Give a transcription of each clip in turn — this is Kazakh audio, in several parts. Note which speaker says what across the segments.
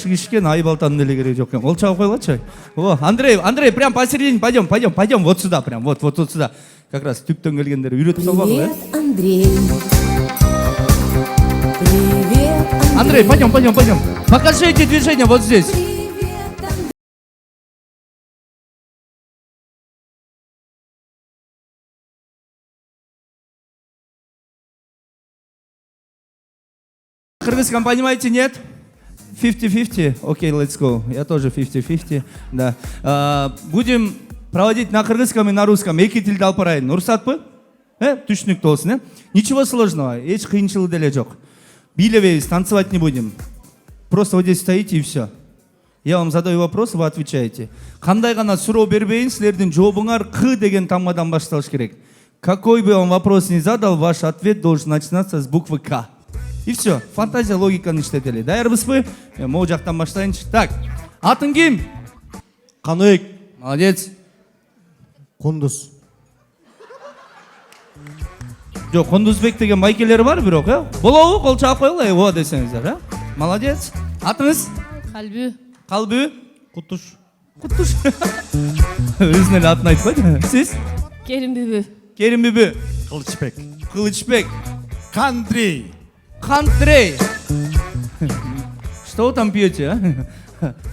Speaker 1: жакшы киши экен, айбалтанын деле кереги жок экен. Кол чабып койгочу. О, Андрей, прям посередине, пойдем, вот сюда прям, вот сюда. Как раз түптөн келгендер үйрөтүп салбагыла.
Speaker 2: Привет, Андрей. Привет,
Speaker 1: Андрей, пойдем. Покажи эти движения вот здесь.
Speaker 2: Привет, Андрей.
Speaker 1: Кыргызском понимаете, нет? 50-50. Окей, let's go. Я тоже 50-50. Да. Будем проводить на кыргызском и на русском. Эки тилди алып барайын. Уруксатпы? Түшүнүктүү болсун, Ничего сложного. Эч кыйынчылыгы деле жок. Билебейбиз, танцевать не будем. Просто вот здесь стоите и все. Я вам задаю вопрос, вы отвечаете. Кандай гана суроо бербейин, силердин жообуңар К деген тамгадан башталыш керек. Какой бы он вопрос ни задал, ваш ответ должен начинаться с буквы К. И все. Фантазия, логиканы иштетели. Даярбызбы? Могу жактан баштайынчы. Так. Атын ким?
Speaker 3: Каныбек.
Speaker 1: Молодец.
Speaker 3: Кундуз.
Speaker 1: Жок, Кундузбек деген майкелери бар бирок, Болобу, кол чаап койгула, о десеңиздер, Молодец. Атыңыз? Калбү?
Speaker 3: Кутуш.
Speaker 1: Өзүнүн эле атын айтпайды. Сиз? Керимбүбү. Кылычбек.
Speaker 3: Кандрей.
Speaker 1: Что вы там пьете,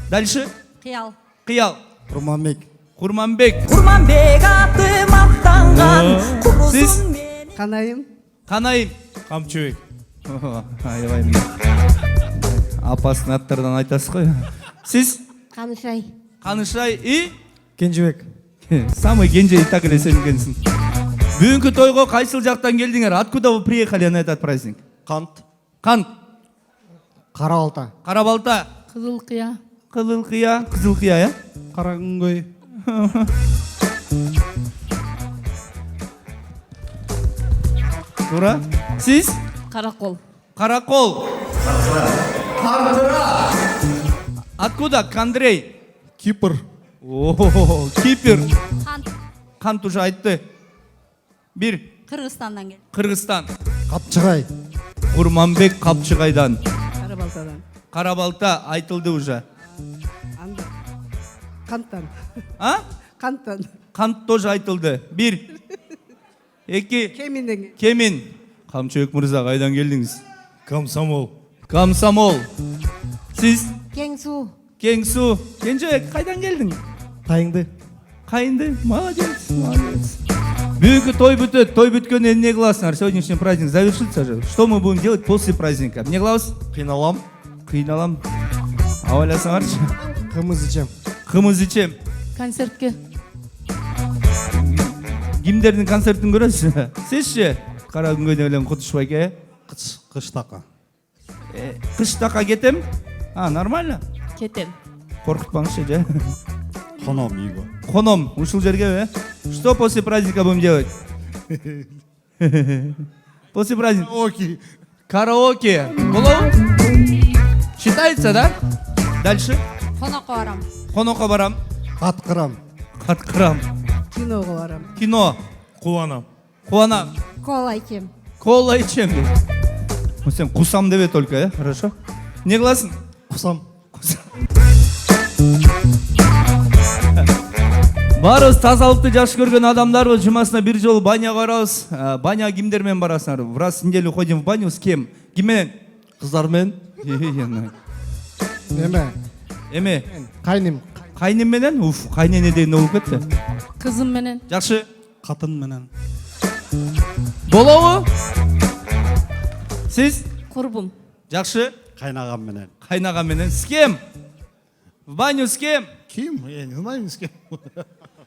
Speaker 1: Дальше? Кыял. Курманбек.
Speaker 4: Курманбек атым аттанган.
Speaker 1: Сиз?
Speaker 4: Канайым.
Speaker 3: Камчыбек.
Speaker 1: Аябай. Апасынын аттардан айтасыз ғой. Сиз? Канышай и?
Speaker 3: Кенжебек.
Speaker 1: Самый кенже так эле сен экенсиң. Бүгүнкү тойго кайсыл жактан келдиңер? Откуда вы приехали на этот праздник?
Speaker 3: Кант.
Speaker 4: Карабалта.
Speaker 1: Кызылкыя,
Speaker 3: Каракүнгөй.
Speaker 1: Туура. Сиз? Каракол. Откуда? Кандрей.
Speaker 3: Кипр.
Speaker 1: О, Кипр. Кант уже айтты. Бир.
Speaker 5: Кыргызстандан келди.
Speaker 1: Кыргызстан.
Speaker 3: Капчыгай.
Speaker 1: Курманбек Капчыгайдан.
Speaker 4: Карабалтадан.
Speaker 1: Карабалта айтылды уже.
Speaker 4: Канттан. Канттан.
Speaker 1: Кант тоже айтылды. Бир. Эки.
Speaker 4: Кеминден.
Speaker 1: Кемин. Камчыбек мырза, кайдан келдиңиз?
Speaker 3: Комсомол.
Speaker 1: Сиз?
Speaker 5: Кеңсуу.
Speaker 1: Кенжебек, кайдан келдиң?
Speaker 3: Кайынды.
Speaker 1: Молодец. Бүгүнкү той бүтөт. Той бүткөндөн эмне кыласыңар? Сегодняшний праздник завершится же. Что мы будем делать после праздника? Эмне кылабыз?
Speaker 3: Кыйналам.
Speaker 1: Абайласаңарчы.
Speaker 3: Кымыз ичем.
Speaker 5: Концертке.
Speaker 1: Кимдердин концертин көрөсүз? Сизчи? Кара күнгөйдөн элем Кутушбайке.
Speaker 3: Кыштака.
Speaker 1: Кыштакка кетем? Нормально.
Speaker 5: Кетем.
Speaker 1: Коркутпаңызчы, же.
Speaker 3: Коном.
Speaker 1: Ушул жерге, Что после праздника будем делать? После праздника. Караоке. Болобу? Считается, да? Дальше. Конокко барам.
Speaker 3: Аткырам.
Speaker 4: Киного барам.
Speaker 1: Кино.
Speaker 3: Кубанам.
Speaker 1: Кубанам. Кола ичем. Сен кусам дебе только, Хорошо. Не кыласың?
Speaker 3: Кусам.
Speaker 1: Барыз тазалыкты жакшы көргөн адамдарбы, жумасына бир жолу баняга барабыз. Баняга кимдер менен барасыңар? В раз в неделю ходим в баню, с кем? Ким менен?
Speaker 3: Кыздар менен.
Speaker 1: Эме?
Speaker 3: Кайным.
Speaker 1: Кайным менен? Уф, кайнене деген болуп кетти.
Speaker 5: Кызым менен.
Speaker 1: Жакшы.
Speaker 3: Катын менен.
Speaker 1: Болобу? Сиз?
Speaker 5: Курбум.
Speaker 1: Жакшы.
Speaker 3: Кайнагам менен.
Speaker 1: Кайнаган менен. С кем? В баню с кем?
Speaker 3: Ким? Я не знаю с кем.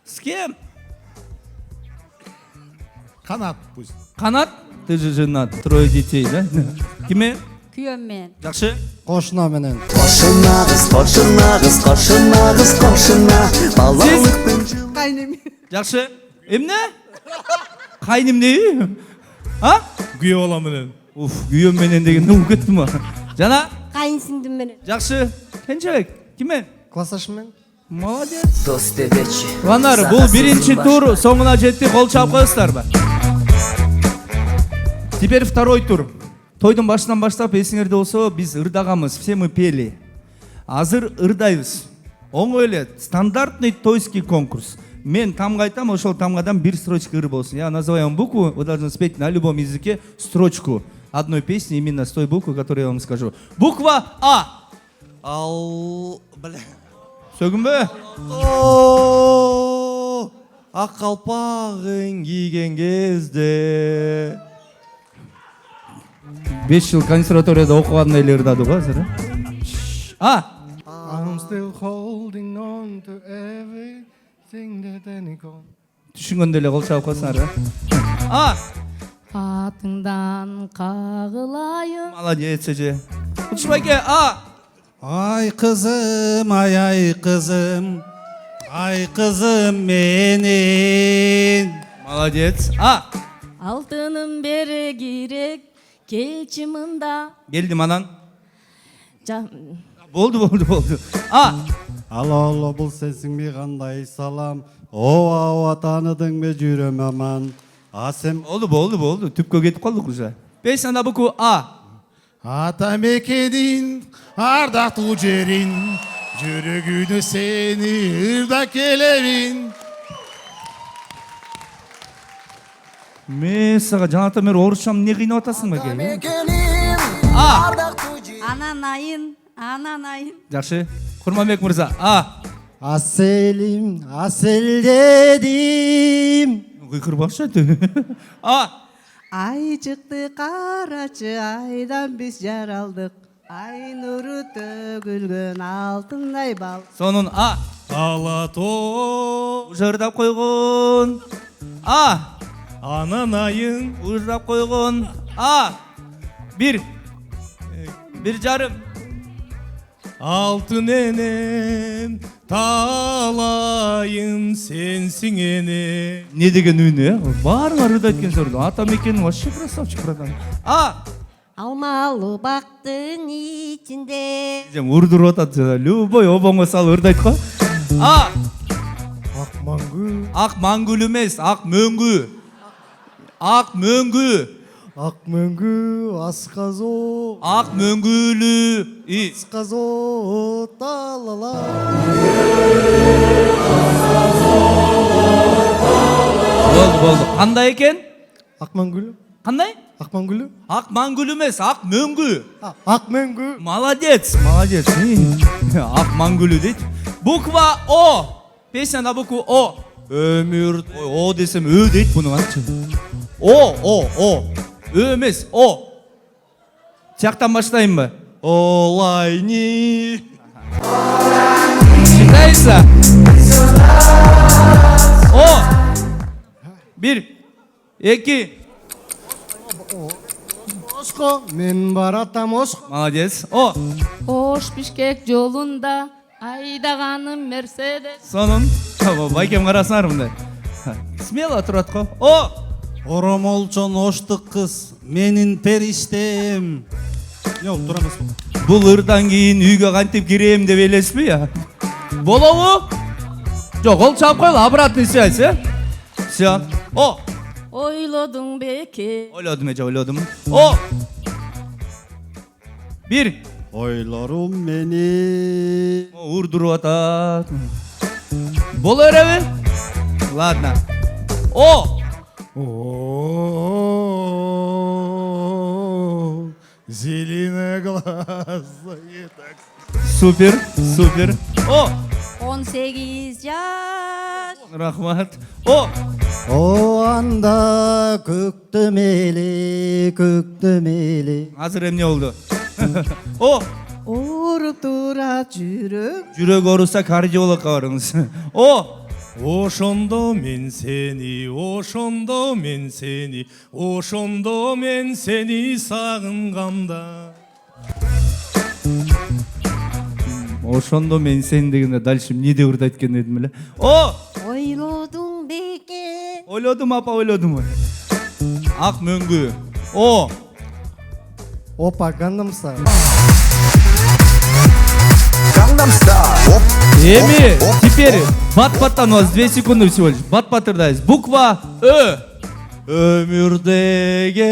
Speaker 1: С кем?
Speaker 3: Канат пусть.
Speaker 1: Канат? Ты же женат, 3 детей, да? Киме?
Speaker 5: Күйөөм менен.
Speaker 1: Жакшы.
Speaker 3: Кошуна менен.
Speaker 4: Кошына.
Speaker 1: Кайным. Жакшы. Эмне? Кайным неби?
Speaker 3: Күйөө бала менен.
Speaker 1: Уф, күйөөм менен деген болуп кетти ма? Жана?
Speaker 5: Кайынсиңдим менен.
Speaker 1: Жакшы. Кенжебек, кимен?
Speaker 3: Классташым менен.
Speaker 1: Молодец. Ванар, бул биринчи тур соңуна жетти, кол чаап коесуздарбы? Теперь второй тур. Тойдун башынан баштап эсиңерде болсо, биз ырдагамыз, все мы пели. Азыр ырдайбыз. Оңой эле, стандартный тойский конкурс. Мен тамга айтам, ошол тамгадан бир строчка ыр болсун. Я называю вам букву, вы должны спеть на любом языке строчку одной песни именно с той буквы, которую я вам скажу. Буква А. Сөгүнбө?
Speaker 3: Ак калпагың кийген кезде
Speaker 1: 5 жыл консерваторияда окуганда эле ырдады го азыр. А.
Speaker 3: I'm still holding on to everything that any gone.
Speaker 1: Түшүнгөндө эле кол чабып койсуңар. А.
Speaker 5: Атыңдан кагылайын.
Speaker 1: Молодец эже. Кутушбайке. А.
Speaker 6: Ай кызым менен.
Speaker 1: Молодец. А.
Speaker 5: Алтыным бере керек, келчи мында.
Speaker 1: Келдим анан. Болду. А.
Speaker 6: Алло, бұл сенсің кандай салам. Ова, таныдың бе жүрөм аман. Асем.
Speaker 1: Болду. Түпкө кетип калдык уже. Песняда буква А.
Speaker 3: Ата мекенин ардактуу жерин, жүрөгүнө сени ырда келебин.
Speaker 1: Мен сага жаната мер орусчам эмне кыйнап атасың беке? А.
Speaker 5: Ананайын.
Speaker 1: Жакшы. Курманбек мырза. А.
Speaker 6: Аселдедим.
Speaker 1: Кыйкырбакчы. А.
Speaker 4: Ай чыкты карачы, айдан биз жаралдык. Ай нуру төгүлгөн алтындай бал.
Speaker 1: Сонун А.
Speaker 3: Алато
Speaker 1: Уже ырдап койгон. А.
Speaker 3: ананайың
Speaker 1: Ырдап койгон. А. Бир жарым.
Speaker 3: алтын энем талайын сенсиң эне.
Speaker 1: Не деген үн, баарыңар ырдайт экенсиңер. Ата мекенин вообще красавчик братан. А.
Speaker 5: Алмалуу бактын ичинде.
Speaker 1: Жем урдуруп атат. Любой обоңго салып ырдайт го. А. Ак маңгүл эмес, ак мөңгү.
Speaker 3: Ак мөңгү асказо
Speaker 1: Ак мөңгүлү.
Speaker 3: асказо талала.
Speaker 1: Болду. Кандай экен?
Speaker 3: Ак мөңгүлү.
Speaker 1: Кандай?
Speaker 3: Ак мөңгүлү.
Speaker 1: Ак маңгүл эмес, ак мөңгү.
Speaker 3: Ак мөңгү.
Speaker 1: Молодец. Ак маңгүлү дейт. Буква О. Песняда буква О. Өмүр. О десем Ö дейт буну ачы. О. Ö эмес, О. Тияктан баштайынбы?
Speaker 3: Олайни.
Speaker 1: Считается? О. 1, 2.
Speaker 3: Ошко мен баратам ошко.
Speaker 1: Молодец. О.
Speaker 5: Ош Бишкек жолунда айдаганым Мерседес.
Speaker 1: Сонун. Байкем карасыңар мындай. Смело турат го. О.
Speaker 6: Оромолчон оштук кыз, менин периштем. Yok, турамыз.
Speaker 1: Бул ырдан кийин үйгө кантип кирем деп элесизби я? Болобу? Жок, ол чап койгула, обратный связь, Всё. О.
Speaker 5: Ойлодуң беке.
Speaker 1: Ойлодум эже, ойлодум. О. 1.
Speaker 6: Ойлорум мени.
Speaker 1: Урдуруп атат. Боло береби? Ладно. О.
Speaker 3: Зеленые глаза.
Speaker 1: Супер. О.
Speaker 5: 18 жаш.
Speaker 1: Рахмат. О.
Speaker 6: О анда көктөмели.
Speaker 1: Азыр эмне болду? О.
Speaker 4: Ооруп турат жүрөк.
Speaker 1: Жүрөк ооруса кардиологко барыңыз. О.
Speaker 3: Ошондо мен сени сагынганда.
Speaker 1: Ошондо мен сени дегенде дальше эмне деп ырдайт экен дедим эле. О.
Speaker 5: Ойлодуң беке.
Speaker 1: Ойлодум апа, ойлодум. Ак мөңгү. О.
Speaker 3: Опа, Gangnam Style.
Speaker 1: Эми, теперь бат-баттан у вас 2 секунды всего лишь. Бат-бат ырдайбыз. Буква Ö. Өмүрдеги.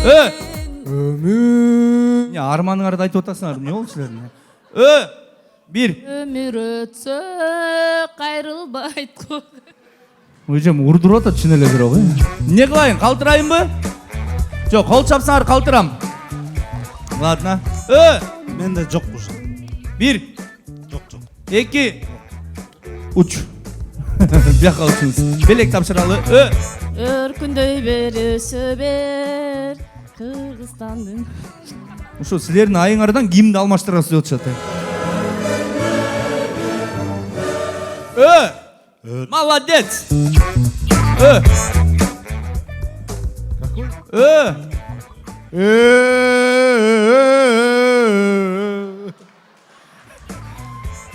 Speaker 1: Ö. Не, арманыңарды айтып атасыңар, не болду силердин? Ö, 1.
Speaker 5: Өмүр өтсө кайрылбайт го.
Speaker 1: Өжем урдуруп атат чын эле бирок. Не кылайын, калтырайынбы? Жок, кол чапсаңар калтырам. Ладно.
Speaker 6: Менде жок ушу.
Speaker 1: 1.
Speaker 6: Жок.
Speaker 1: 2. 3. Бияка учуңуз. Белек тапшыралы.
Speaker 5: Өркүндөй бер өсө бер Кыргызстандын.
Speaker 1: Ушу силердин айыңардан гимнди алмаштырасыз деп атышат. Молодец.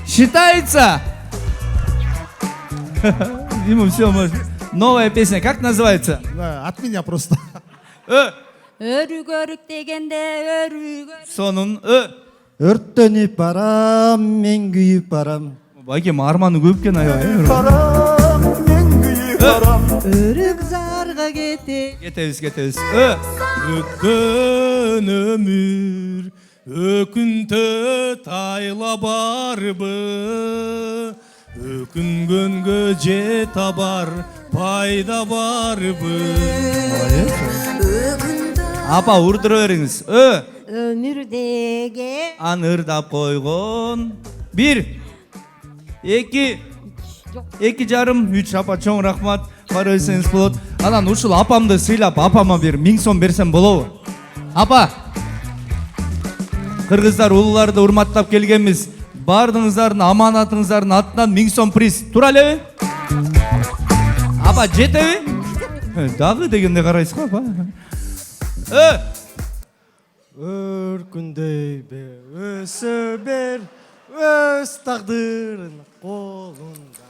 Speaker 1: Считается. Ему все можно. Новая песня, как называется?
Speaker 7: От меня просто.
Speaker 5: Өрүгөрүк дегенде өрүгөр.
Speaker 1: Сонун.
Speaker 6: Өрттөнүп барам, мен күйүп барам.
Speaker 1: Багем арманы көп экен аябай.
Speaker 4: өрүк зарга кете.
Speaker 1: Кетебиз.
Speaker 3: Өткөн өмүр өкүнтө тайла барбы, өкүнгөнгө же табар пайда барбы.
Speaker 1: Апа урдура бериңиз.
Speaker 5: Өмүрдеге
Speaker 1: Анырдап койгон. 1, 2, 2,5, 3. Апа чоң рахмат. Бар өйсеңиз болот. Анан ушул апамды сыйлап, апама бир 1000 сом берсем болобу? Апа. Кыргыздар улууларды урматтап келгенбиз. Бардыңыздардын аманатыңыздардын атынан 1000 сом приз. Тура элеби? Апа жетеби? Дагы дегенде карайсыз го, апа.
Speaker 6: Өркүндөй бер, өсө бер, өз тагдырын колунда.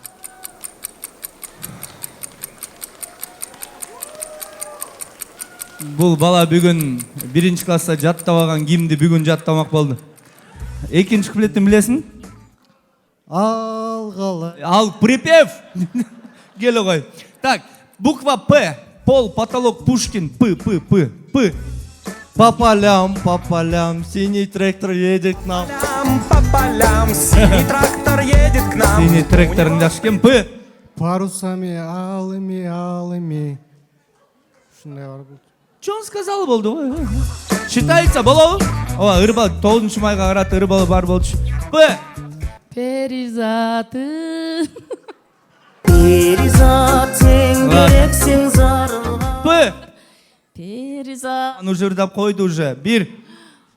Speaker 1: Бул бала бүгүн 1 класста жаттабаган гимнди бүгүн жаттамак болду. 2 куплеттин билесиң?
Speaker 6: Алгалай.
Speaker 1: Ал припев. Келе кой. Так, буква П. Пол, потолок, Пушкин. П.
Speaker 6: По полям, синий трактор едет к нам.
Speaker 8: По полям синий трактор едет к нам.
Speaker 1: Синий тракторың жакшы экен. П.
Speaker 3: Парусами алыми. Ушундай бар бул.
Speaker 1: Чон сказал болду го. Считается болобу? Ооба, ырбал 9 майга карат ырбалы бар болчу. П.
Speaker 5: Перизаты.
Speaker 8: Перизатың берексең зарылға.
Speaker 1: П.
Speaker 5: Перизат.
Speaker 1: Аны ырдап койду уже. 1,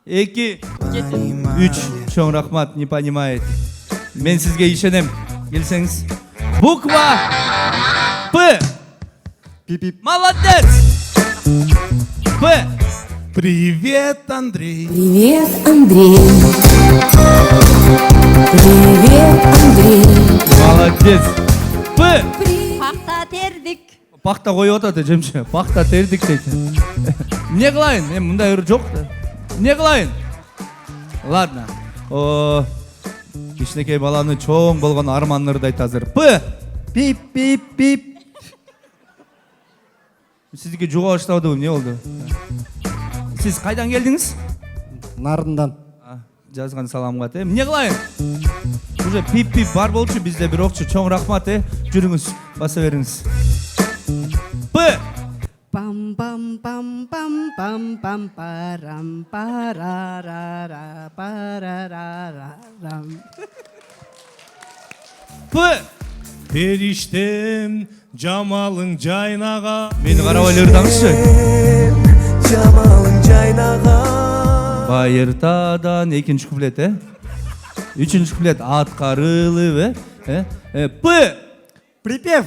Speaker 1: 2, 3. Чоң рахмат, не понимает. Мен сизге ишенем. Келсеңиз. Буква П.
Speaker 6: Пип-пип.
Speaker 1: Молодец. П.
Speaker 7: Привет, Андрей.
Speaker 2: Привет, Андрей. Привет, Андрей.
Speaker 1: Молодец. П.
Speaker 5: Пакта тердик.
Speaker 1: Пахта коюп атат жемче. Пахта тердик дейт. Не кылайын? Мындай ыр жок да. Не кылайын? Ладно. Кичинекей баланы чоң болгон арманын ырдайт азыр. П.
Speaker 6: Пип-пип-пип.
Speaker 1: Сизге жуга баштабадыбы, эмне болду? Сиз кайдан келдиңиз?
Speaker 6: Нарындан.
Speaker 1: Жазган саламга те. Эмне кылайын? Уже пип-пип бар болчу, бизде бирокчу. Чоң рахмат, жүрүңүз, баса бериңиз. П.
Speaker 4: Пам пам пам пам пам пам парам парарара парарарарам.
Speaker 1: П.
Speaker 3: Периштем жамалың жайнага.
Speaker 1: Мени карап эле ырдаңызчы.
Speaker 8: Жамалың жайнага.
Speaker 1: Байыртадан 2 куплет, 3 куплет аткарылып, П.
Speaker 6: Припев.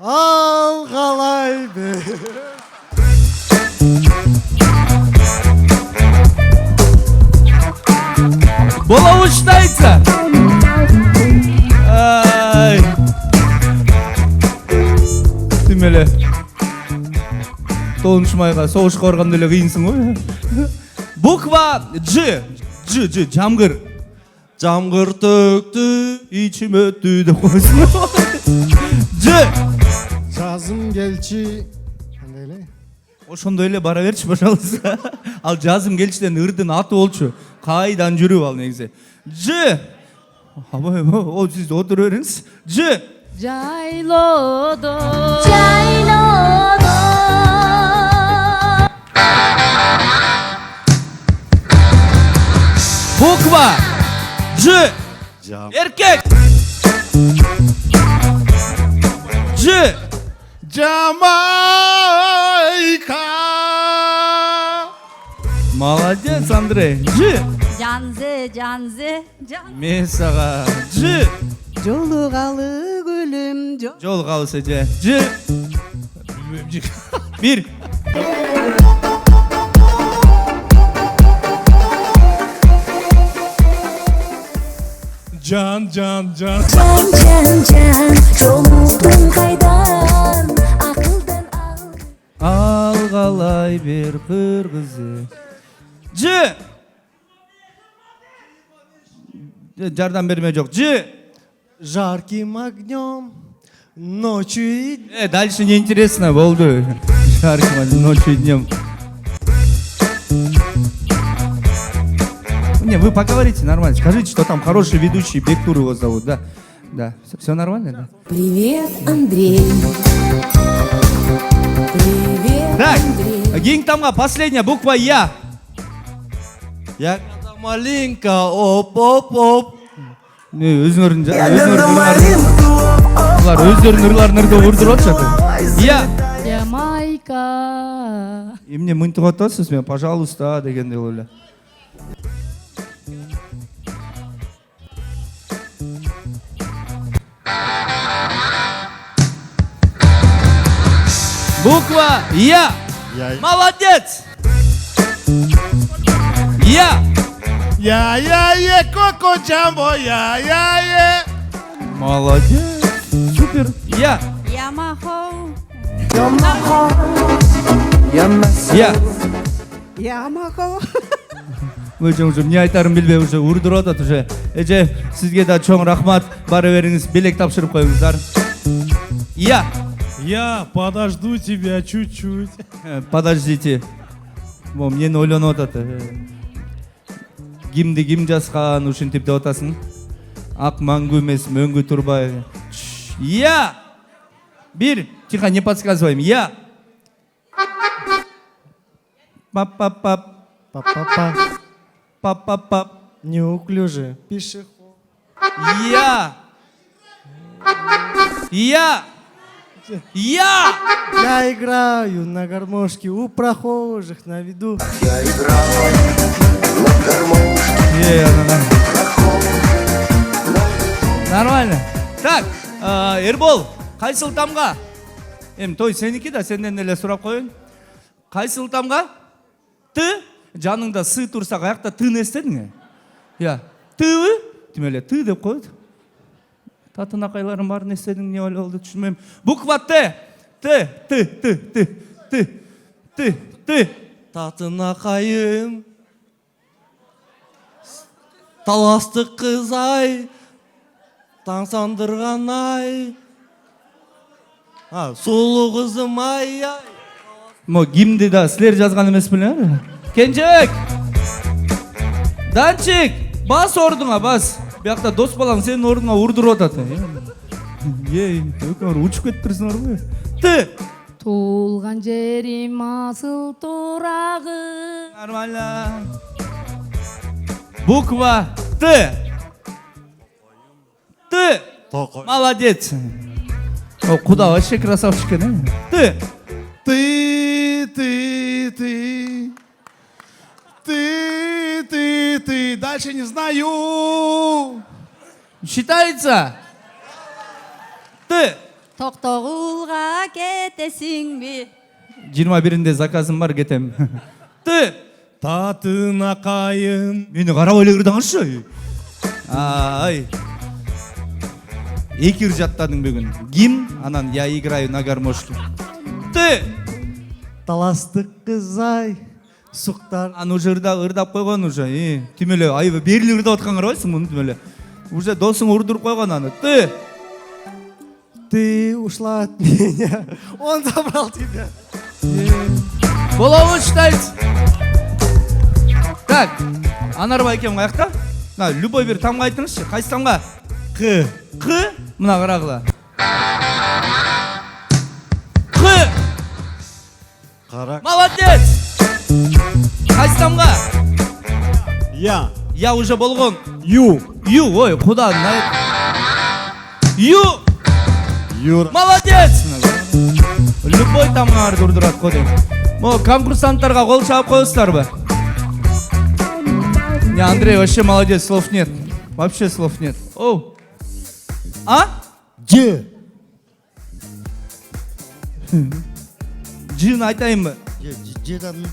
Speaker 6: Алгалай бер.
Speaker 1: Болобу считается? Ай. Тим эле 9 майга согушка барганда эле кыйынсың го. Буква Ж. Жамгыр. Жамгыр төктү, ичим өттү деп койсун. Ж.
Speaker 3: Жазым келчи. Кандай эле?
Speaker 1: ошондой эле бара берчи, пожалуйста. Ал жазым келчиден ырдын аты болчу. Кайдан жүрүп ал негизи. Ж. О, сиз отура бериңиз. Ж.
Speaker 5: Жайлоодо
Speaker 1: Буква. Ж.
Speaker 6: Жам.
Speaker 1: Эркек. Ж.
Speaker 7: Jamaica.
Speaker 1: Молодец, Андрей. Ж.
Speaker 5: жанзе
Speaker 1: Мен сага. Ж.
Speaker 4: жолугалы гүлүм
Speaker 1: Жол калысы же. Ж. Бир.
Speaker 7: Can.
Speaker 2: Can жолуктун кайдан акылдан
Speaker 1: Алгалай бир кыргызы. Ж. Жардам берме жок. Ж.
Speaker 3: Жарким огнем ночью и
Speaker 1: Дальше неинтересно, болду. Жарким ночью и днем. Не, вы поговорите нормально. Скажите, что там хороший ведущий, Бектур его зовут, да? Да. Все нормально, да?
Speaker 2: Привет, Андрей. Привет,
Speaker 1: Так,
Speaker 2: Андрей.
Speaker 1: Гингтамга последняя буква Я.
Speaker 3: я маленько, оп.
Speaker 1: Өздөрүнүн ырларын ырдап урдуруп атышат. Я.
Speaker 5: Ямайка
Speaker 1: Эмне мынтып атасыз мен, пожалуйста, дегенде эле. Буква Я. Молодец. Я.
Speaker 7: Я, Коко Джамбо, я.
Speaker 1: Молодец. Супер. Я.
Speaker 5: Ямахо
Speaker 1: Я.
Speaker 4: Ямахо.
Speaker 1: Уже эмне айтарын билбей уже урдуруп атат уже. Эже сизге да чоң рахмат. Бара бериңиз, белек тапшырып коюңуздар. Я.
Speaker 7: Я подожду тебя чуть-чуть.
Speaker 1: Подождите. Мени ойлонуп атат. Кимди ким жазган, ушинтип деп атасың. Ак маңгу эмес, мөңгү турбай. Я. Бир. Тихо, не подсказываем. Я. Пап-пап-пап.
Speaker 3: Па-па-па.
Speaker 1: Пап-пап-пап.
Speaker 3: Неуклюже. Пешеход.
Speaker 1: Я. Я. Я.
Speaker 3: Я играю на гармошке у прохожих на виду.
Speaker 1: Нормально. Так, Эрбол, кайсыл тамга? Той сеники да, сенден эле сурап коеюн. Кайсыл тамга? Ты? Жаныңда сы турса, каякта тыны эстедиң? Я. Тыбы? Тим эле ты деп коет. Татынакайларым барын эстедиң, не болду түшүнбөйм. Буква Т. Ты.
Speaker 3: Татынакайым. Таластык кыз ай. Таң сандырган ай. Сулуу кызым ай.
Speaker 1: Мо кимди да силер жазган эмес беле? Кенжек! Данчик! Бас ордуңа, бас! Биякта дос балаң сенин ордуңа урдуруп атат. Өкөр учуп кетиптирсиңер го. Ты!
Speaker 5: Туулган жерим асыл турагы
Speaker 1: Нормально. Буква Т. Ты! Молодец! О, куда вообще красавчик, да? Ты!
Speaker 7: Ты. Дальше не знаю.
Speaker 1: Считается? Ты!
Speaker 5: токтогулга кетесиңби
Speaker 1: 21-нде заказым бар, кетем. Ты!
Speaker 7: Татынакайым.
Speaker 1: Мени карап эле ырдаңызчы. Ай. Эки ыр жаттадың бүгүн. Ким? Анан я играю на гармошке. Ты!
Speaker 3: Таластык кыз ай. Суктар.
Speaker 1: Аны уже ырдап койгон уже. Тим эле айбы берили ырдап аткан карабайсың муну тим эле. Уже досуң урдуруп койгон аны. Ты!
Speaker 3: Ты ушла от меня. Он забрал тебя.
Speaker 1: Болауы считается. Так, Анарбай екем қаяқта? Любой бір тамға айтыңызшы. Қайсы тамға?
Speaker 6: Q.
Speaker 1: Қ, мына қарағыла. Қ,
Speaker 6: Қара.
Speaker 1: молодец! Қайсы тамға?
Speaker 6: Я.
Speaker 1: Я уже болған.
Speaker 6: Ю.
Speaker 1: Ю, ой, құда. Ю,
Speaker 6: Юр.
Speaker 1: молодец! Любой тамға дұрдырат қоды. Конкурсанттарға қол шағып қойыстар ба? Не, Андрей, вообще молодец, слов нет. Вообще слов нет. Оу. А?
Speaker 6: Ж.
Speaker 1: Жын айтайын ба?
Speaker 6: Ждан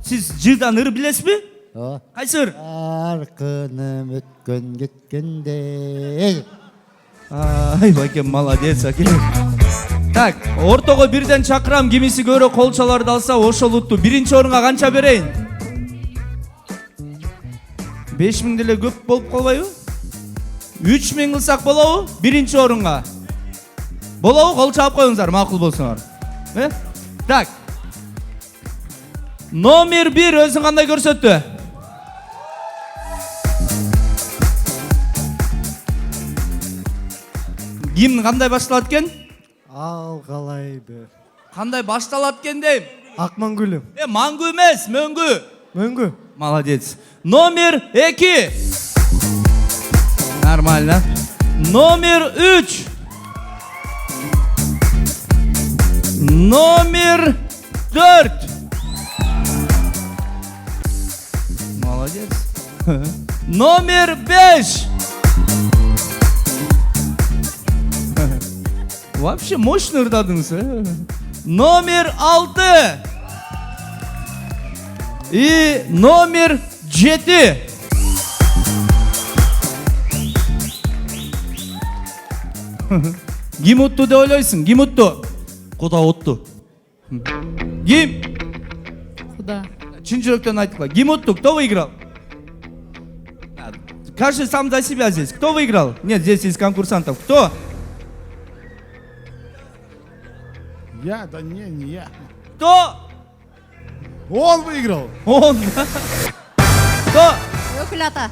Speaker 1: Сіз жыдан ыр білесіз бе? Қайсы ыр?
Speaker 6: Арқыным өткен кеткенде.
Speaker 1: Ай, бәкем, молодец, әкелі. Так, ортоғы бірден шақырам, кемесі көрі қолшаларды алса, ошол ұтты. Бірінші орынға қанша берейін? 5000 деле көп болып қалбай ө? 3000 қылсақ болауы, бірінші орынға. Болауы қол шап қойыңыздар, мақұл болсыңар. Так, номер 1 өзің қандай көрсетті? Гимн қандай башталат кен?
Speaker 3: Ал қалайды.
Speaker 1: Қандай башталат кен дейм?
Speaker 3: Ақман гүлім.
Speaker 1: Маңгү емес, мөңгү.
Speaker 3: Мөңгү.
Speaker 1: Молодец. Номер 2. Нормально. Номер 3. Номер 4. Молодец. Номер 5. Вообще мощно ырдадыңыз. Номер 6. И номер 7. Ким ұтты деп ойлайсың? Ким ұтты?
Speaker 6: Құда ұтты.
Speaker 1: Ким?
Speaker 5: Куда?
Speaker 1: Чын жүректен айтқыла. Ким ұтты? Кто выиграл? Каждый сам за себя здесь. Кто выиграл? Нет, здесь из конкурсантов. Кто?
Speaker 7: Я, да не я.
Speaker 1: Кто?
Speaker 7: Он выиграл.
Speaker 1: Он. Кто?
Speaker 5: Өкіл ата.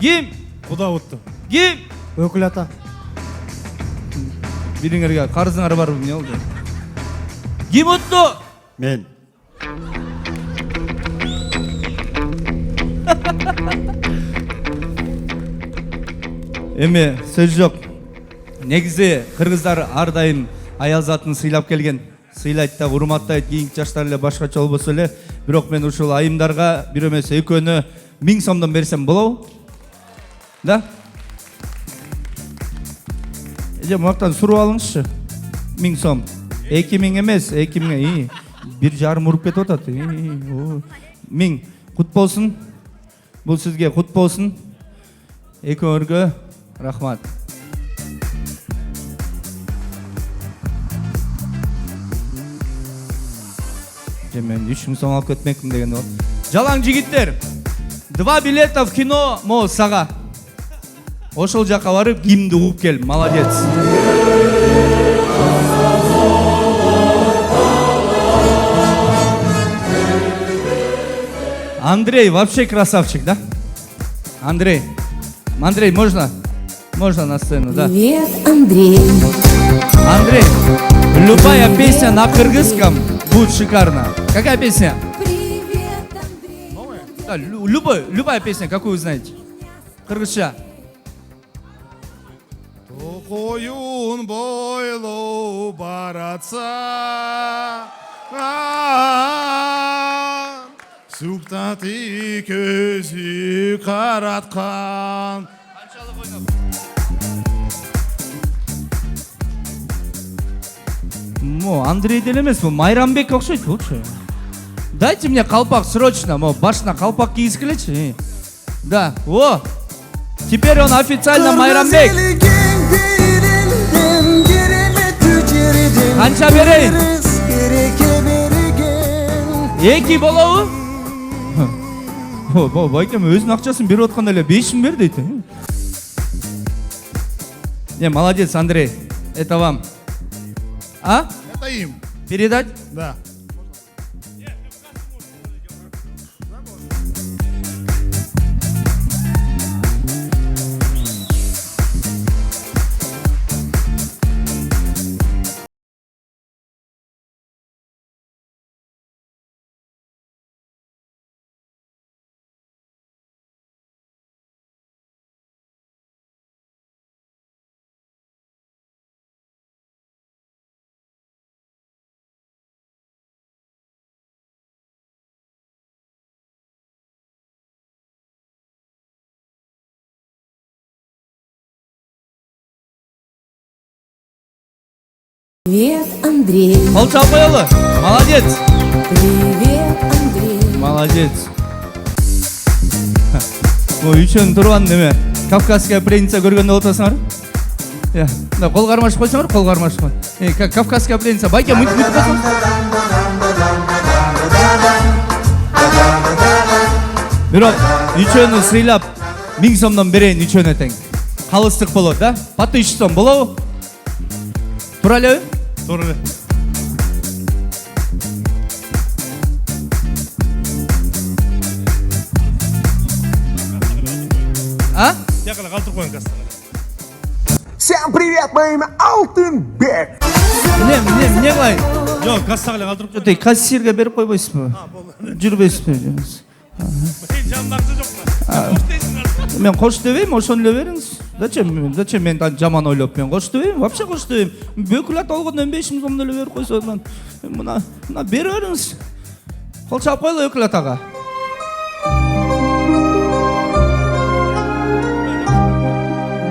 Speaker 1: Ким?
Speaker 7: Куда отты?
Speaker 1: Ким?
Speaker 3: Өкіл ата.
Speaker 1: Біріңерге қарызыңар бар бұл не олды? Ким ұтты?
Speaker 6: Мен.
Speaker 1: Эме, сөз жоқ. Негізі қырғыздар ардайым аяз атын сыйлап келген. Сыйлайды да, урматтайды, кейінгі жаштар эле башкача болбосо эле. Бирок мен ушул айымдарга бир эмес экөөнө 1000 сомдон берсем болобу? Да? Мактан суруп алыңызчы. 1000 сом. 2000 эмес, 2000. 1,5 уруп кетип атат. 1000 кут болсун. Бул сизге кут болсун. Экөөңөргө рахмат. Мен 3000 сом алып кетмекмин деген бол. Жалаң жигиттер. 2 билета в кино мо сага. Ошол жака барып гимнди угуп кел. Молодец. Андрей вообще красавчик, да? Андрей, можно? Можно на сцену, да?
Speaker 2: Привет, Андрей.
Speaker 1: Андрей, любая песня на кыргызском будет шикарно. Какая песня?
Speaker 2: Привет, Андрей.
Speaker 1: Да, любая песня, какую вы знаете? Кыргызча.
Speaker 7: Тоқойын бойлы баратса, суқтаты көзі қаратқан.
Speaker 1: Андрей дел емес, Майрамбек окшойт лучше. Дайте мне колпак срочно, башына колпак кийгиз келечи. Да, о! Теперь он официально Майрамбек. Қанша берейін? 2 болобу? Байкем өзүнүн акчасын берип атканда эле 5000 бер дейт. Молодец, Андрей. Это вам. А?
Speaker 7: Это им.
Speaker 1: Передать?
Speaker 7: Да.
Speaker 2: Привет, Андрей.
Speaker 1: Қол шалып қоялы. Молодец.
Speaker 2: Привет, Андрей.
Speaker 1: Молодец. Үчөн турган неме? Кавказская пленница көргөндө отурсаңар? Я, да, кол кармашып койсоңор, кол кармашып кой. Кавказская пленница, байке мыт койсоң. Бирок үчөнү сыйлап 1000 сомдон берейин үчөнө тең. Калыстык болот, да? По 1000 сом болобу? Туура элеби?
Speaker 7: Туура эле.
Speaker 1: А?
Speaker 7: Якына калтырып коюң кассага.
Speaker 8: Всем привет, мое имя Алтынбек.
Speaker 1: Эмне кылайын?
Speaker 7: Жок, кассага эле калтырып коюң.
Speaker 1: Тей кассирге берип койбойсузбу? Жүрбөйсүзбү?
Speaker 7: Мен жанымда акча жок.
Speaker 1: Мен кош дебейм, ошону эле бериңиз. Зачем мен жаман ойлоп мен кош дебейм? Вообще кош дебейм. Бөкүл ата алгондон 5000 сомду эле берип койсо, мына бере бериңиз. Кол чалып койлу өкүл атага.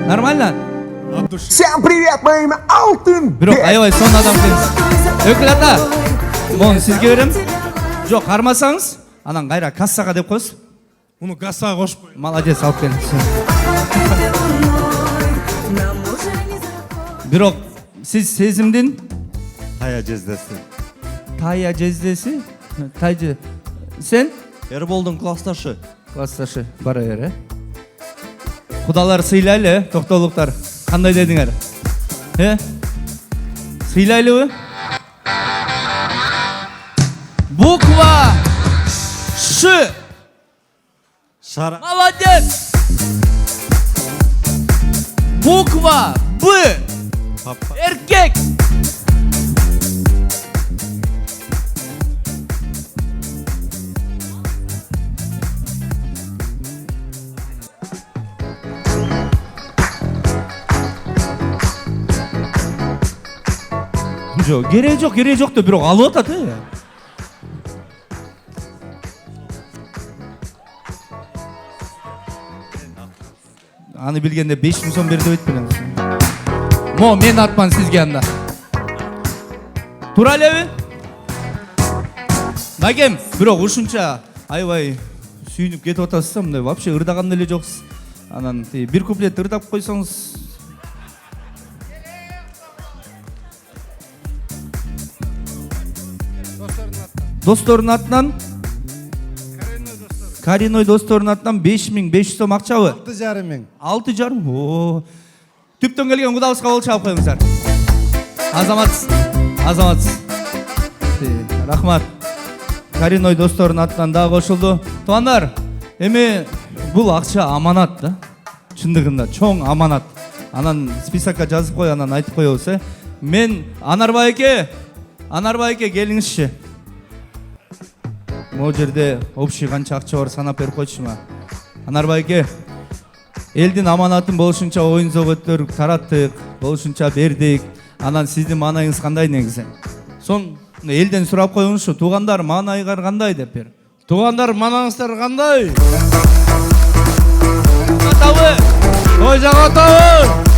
Speaker 1: Нормально?
Speaker 8: Всем привет, мое имя Алтынбек.
Speaker 1: Бирок аябай сон адам экенсиз. Өкүл ата, мону сизге берем. Жок, кармасаңыз, анан кайра кассага деп коесуз.
Speaker 7: Муну кассага кошуп коюң.
Speaker 1: Молодец, алып кел. Бирок сиз сезимдин
Speaker 6: Тая жездеси.
Speaker 1: Тая жездеси? Тайжы. Сен?
Speaker 6: Эрболдун классташы.
Speaker 1: Классташы бара бер, Кудалар сыйлайлы, токтолуктар. Кандай дедиңер? Сыйлайлыбы? Буква Ш.
Speaker 6: Шара.
Speaker 1: Молодец! Буква Б.
Speaker 6: Папа.
Speaker 1: Эркек. Жоқ, керек жоқ деп бирок алып атат. Аны билгенде 5000 сом бер деп айтпын. Мен атпан сизге анда. Туура элеби? Багем, бирок ушунча аябай сүйүнүп кетип атасыз, мындай вообще ырдаган эле жоксуз. Анан бир куплет ырдап койсоңуз. Достордун атынан Кариной достордун атынан 5500 сом акчабы?
Speaker 6: 6,5 мың.
Speaker 1: 6,5. О. Түптөн келген кудабызга кол чалып коюңуздар. Азаматсыз. Рахмат. Кариной достордун атынан дагы кошулду. Туугандар, эми бул акча аманат да. Чындыгында чоң аманат. Анан списокко жазып кой, анан айтып коебуз, Мен Анарбай эке келиңизчи. Могу жерде общий канча акча бар санап берип койчума. Анарбай эке, элдин аманатын болушунча оюн зөгөттөр тараттык, болушунча бердик. Анан сиздин маанайыңыз кандай негизи? Сон элден сурап коюңузчу, туугандар маанайыңар кандай деп бер.
Speaker 7: Туугандар, маанаңыздар кандай?
Speaker 1: Атабы!
Speaker 7: Той жагатабы!